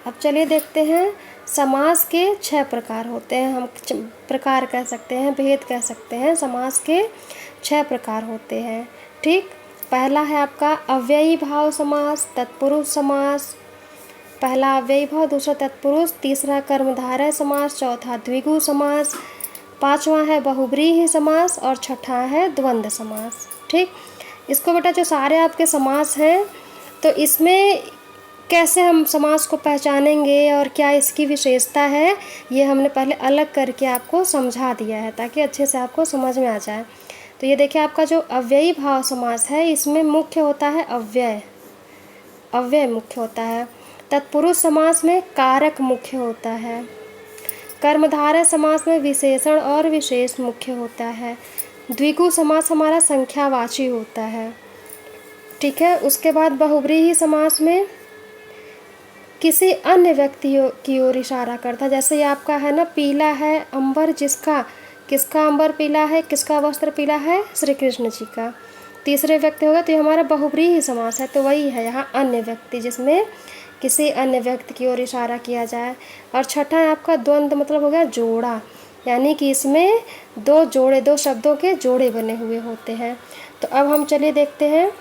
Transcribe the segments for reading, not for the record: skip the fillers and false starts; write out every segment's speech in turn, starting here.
अब चलिए देखते हैं समास के 6 प्रकार होते हैं। हम प्रकार कह सकते हैं, भेद कह सकते हैं। समास के 6 प्रकार होते हैं। ठीक, पहला है आपका अव्ययी भाव समास, तत्पुरुष समास। पहला अव्ययी भाव, दूसरा तत्पुरुष, तीसरा कर्मधारय समास, चौथा द्विगु समास, पांचवा है बहुब्रीहि समास और छठा है द्वंद्व समास। ठीक, इसको बेटा जो सारे आपके समास हैं तो इसमें कैसे हम समास को पहचानेंगे और क्या इसकी विशेषता है, ये हमने पहले अलग करके आपको समझा दिया है ताकि अच्छे से आपको समझ में आ जाए। तो ये देखिए आपका जो अव्ययी भाव समास है इसमें मुख्य होता है अव्यय, अव्यय मुख्य होता है। तत्पुरुष समास में कारक मुख्य होता है। कर्मधारय समास में विशेषण और विशेष मुख्य होता है। द्विगु समास हमारा संख्यावाची होता है। ठीक है, उसके बाद बहुब्रीहि समास में किसी अन्य व्यक्ति की ओर इशारा करता है। जैसे ये आपका है ना, पीला है अंबर जिसका, किसका अंबर पीला है, किसका वस्त्र पीला है, श्री कृष्ण जी का। तीसरे व्यक्ति होगा तो ये हमारा बहुब्रीहि समास है, तो वही है यहाँ अन्य व्यक्ति, जिसमें किसी अन्य व्यक्ति की ओर इशारा किया जाए। और छठा है आपका द्वंद्व, मतलब हो गया जोड़ा, यानी कि इसमें दो जोड़े, दो शब्दों के जोड़े बने हुए होते हैं। तो अब हम चलिए देखते हैं,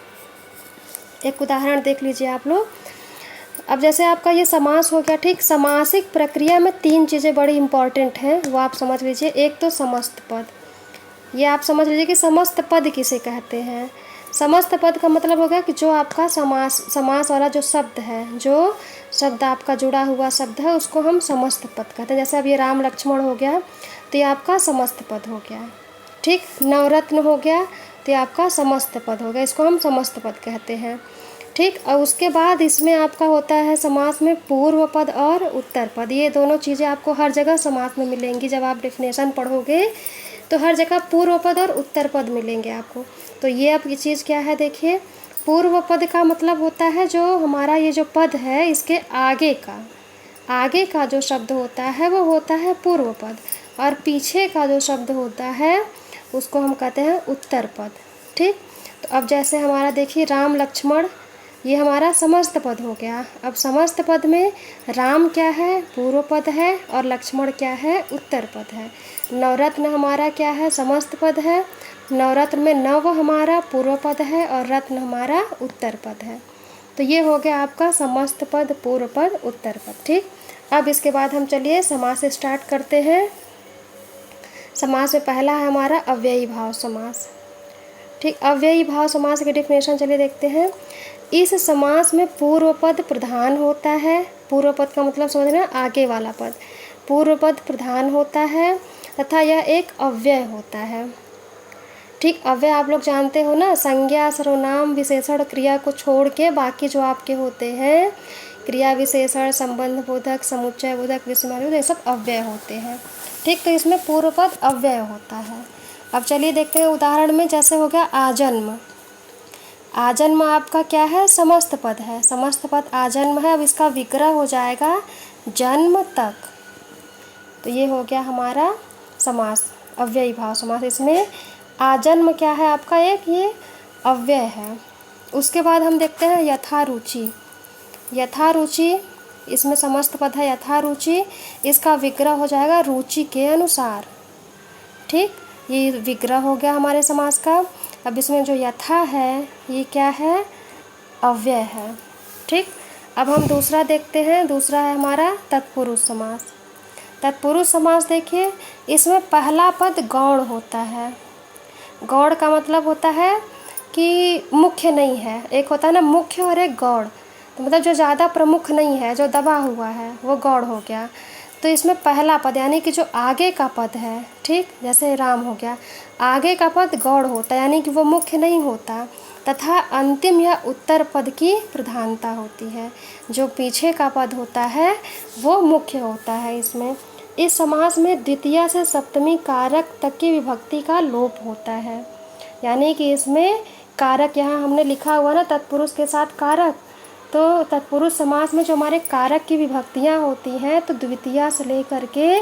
एक उदाहरण देख लीजिए आप लोग। अब जैसे आपका ये समास हो गया। ठीक, समासिक प्रक्रिया में 3 चीज़ें बड़ी इंपॉर्टेंट हैं, वो आप समझ लीजिए। एक तो समस्त पद, ये आप समझ लीजिए कि समस्त पद किसे कहते हैं। समस्त पद का मतलब हो गया कि जो आपका समास वाला जो शब्द है, जो शब्द आपका जुड़ा हुआ शब्द है, उसको हम समस्त पद कहते हैं। जैसे अब ये राम लक्ष्मण हो गया तो ये आपका समस्त पद हो गया। ठीक, नवरत्न हो गया तो ये आपका समस्त पद हो गया, इसको हम समस्त पद कहते हैं। ठीक, और उसके बाद इसमें आपका होता है समास में पूर्व पद और उत्तर पद। ये दोनों चीज़ें आपको हर जगह समास में मिलेंगी। जब आप डेफिनेशन पढ़ोगे तो हर जगह पूर्व पद और उत्तर पद मिलेंगे आपको। तो ये अब ये चीज़ क्या है, देखिए, पूर्व पद का मतलब होता है जो हमारा ये जो पद है इसके आगे का जो शब्द होता है वो होता है पूर्व पद, और पीछे का जो शब्द होता है उसको हम कहते हैं उत्तर पद। ठीक, तो अब जैसे हमारा देखिए राम लक्ष्मण, ये हमारा समस्त पद हो गया। अब समस्त पद में राम क्या है, पूर्व पद है, और लक्ष्मण क्या है, उत्तर पद है। नवरत्न हमारा क्या है, समस्त पद है। नवरत्न में नव हमारा पूर्व पद है और रत्न हमारा उत्तर पद है। तो ये हो गया आपका समस्त पद, पूर्व पद, उत्तर पद। ठीक, अब इसके बाद हम चलिए समास स्टार्ट करते हैं। समास में पहला है हमारा अव्ययी भाव समास। ठीक, अव्ययी भाव समास की डेफिनेशन चलिए देखते हैं। इस समास में पूर्व पद प्रधान होता है। पूर्व पद का मतलब समझना, आगे वाला पद। पूर्व पद प्रधान होता है तथा यह एक अव्यय होता है। ठीक, अव्यय आप लोग जानते हो ना, संज्ञा, सर्वनाम, विशेषण, क्रिया को छोड़ के बाकी जो आपके होते हैं, क्रिया विशेषण, संबंध बोधक, समुच्चय बोधक, विस्मय बोधक, ये सब अव्यय होते हैं। ठीक, तो इसमें पूर्व पद अव्यय होता है। अब चलिए देखते हैं उदाहरण में। जैसे हो गया आजन्म, आजन्म आपका क्या है, समस्त पद है। समस्त पद आजन्म है। अब इसका विग्रह हो जाएगा जन्म तक। तो ये हो गया हमारा समास, अव्ययी भाव समास। इसमें आजन्म क्या है आपका, एक ये अव्यय है। उसके बाद हम देखते हैं यथारुचि। यथारुचि, इसमें समस्त पद है यथारुचि, इसका विग्रह हो जाएगा रुचि के अनुसार। ठीक, ये विग्रह हो गया हमारे समास का। अब इसमें जो यथा है ये क्या है, अव्यय है। ठीक, अब हम दूसरा देखते हैं। दूसरा है हमारा तत्पुरुष समास। तत्पुरुष समास देखिए, इसमें पहला पद गौण होता है। गौण का मतलब होता है कि मुख्य नहीं है। एक होता है ना मुख्य और एक गौण, तो मतलब जो ज़्यादा प्रमुख नहीं है, जो दबा हुआ है, वो गौण हो गया। तो इसमें पहला पद यानी कि जो आगे का पद है, ठीक, जैसे राम हो गया, आगे का पद गौण होता है यानी कि वो मुख्य नहीं होता, तथा अंतिम या उत्तर पद की प्रधानता होती है। जो पीछे का पद होता है वो मुख्य होता है इसमें। इस समास में द्वितीया से सप्तमी कारक तक की विभक्ति का लोप होता है, यानी कि इसमें कारक, यहाँ हमने लिखा हुआ ना तत्पुरुष के साथ कारक, तो तत्पुरुष समास में जो हमारे कारक की विभक्तियाँ होती हैं तो द्वितीया से लेकर के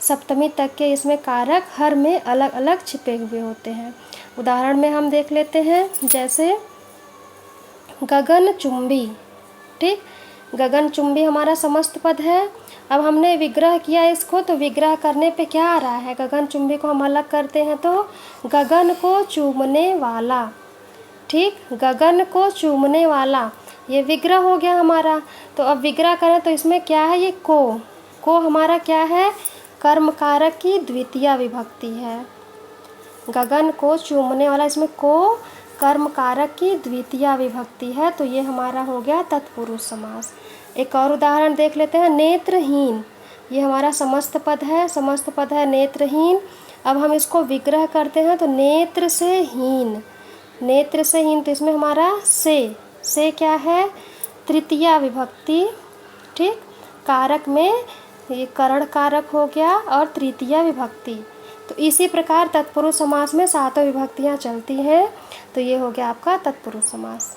सप्तमी तक के इसमें कारक हर में अलग अलग छिपे हुए होते हैं। उदाहरण में हम देख लेते हैं, जैसे गगनचुंबी। ठीक, गगनचुंबी हमारा समस्त पद है। अब हमने विग्रह किया इसको, तो विग्रह करने पे क्या आ रहा है, गगनचुंबी को हम अलग करते हैं तो गगन को चूमने वाला। ठीक, गगन को चूमने वाला, ये विग्रह हो गया हमारा। तो अब विग्रह करें तो इसमें क्या है, ये को हमारा क्या है, कर्म कारक की द्वितीय विभक्ति है। गगन को चूमने वाला, इसमें को कर्म कारक की द्वितीय विभक्ति है, तो ये हमारा हो गया तत्पुरुष समास। एक और उदाहरण देख लेते हैं, नेत्रहीन, ये हमारा समस्त पद है, समस्त पद है नेत्रहीन। अब हम इसको विग्रह करते हैं तो नेत्र से हीन, नेत्र से हीन, तो इसमें हमारा से क्या है, तृतीया विभक्ति। ठीक, कारक में ये करण कारक हो गया और तृतीया विभक्ति। तो इसी प्रकार तत्पुरुष समास में सातों विभक्तियाँ चलती हैं, तो ये हो गया आपका तत्पुरुष समास।